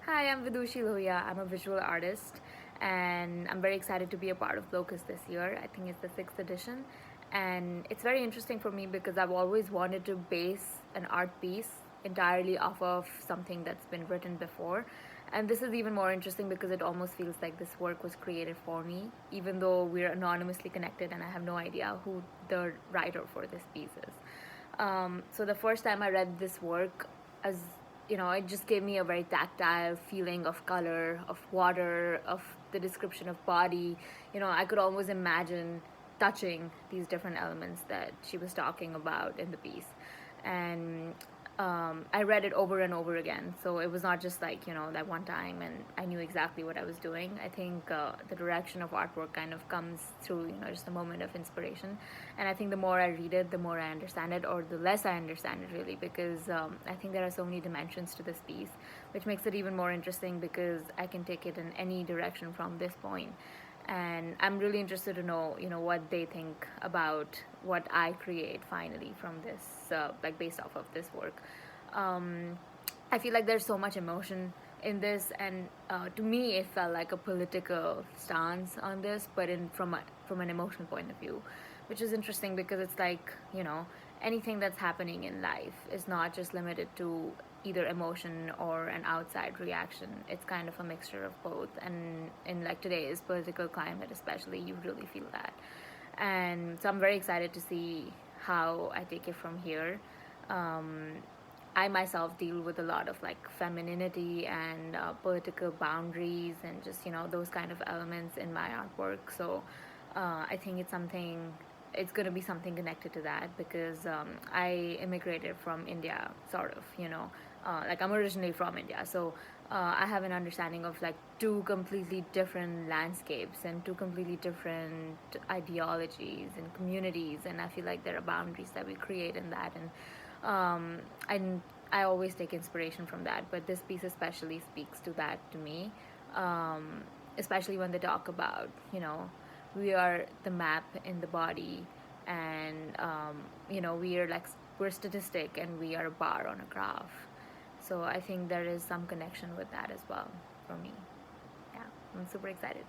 Hi, I'm Vidushi Lohia. I'm a visual artist and I'm very excited to be a part of Locus this year. I think it's the 6th edition, and it's very interesting for me because I've always wanted to base an art piece entirely off of something that's been written before. And this is even more interesting because it almost feels like this work was created for me, even though we're anonymously connected and I have no idea who the writer for this piece is. So the first time I read this work, as it just gave me a very tactile feeling of color, of water, of the description of body. I could almost imagine touching these different elements that she was talking about in the piece. And I read it over and over again. So it was not just like, that one time and I knew exactly what I was doing. I think the direction of artwork kind of comes through, just a moment of inspiration. And I think the more I read it, the more I understand it, or the less I understand it, really, because I think there are so many dimensions to this piece, which makes it even more interesting because I can take it in any direction from this point. And I'm really interested to know, what they think about what I create finally from this, like based off of this work. um, I feel like there's so much emotion in this, and to me, it felt like a political stance on this, but from an emotional point of view, which is interesting because it's like, anything that's happening in life is not just limited to either emotion or an outside reaction. It's kind of a mixture of both, and in like today's political climate, especially, you really feel that. And so I'm very excited to see how I take it from here. um, I myself deal with a lot of like femininity and political boundaries and just those kind of elements in my artwork. So I think it's going to be something connected to that because I immigrated from India, sort of, like I'm originally from India. So I have an understanding of like two completely different landscapes and two completely different ideologies and communities, and I feel like there are boundaries that we create in that. And um, I I always take inspiration from that, but this piece especially speaks to that to me, um, especially when they talk about we are the map in the body, and we are like we're statistic and we are a bar on a graph. So I think there is some connection with that as well for me. Yeah, I'm super excited.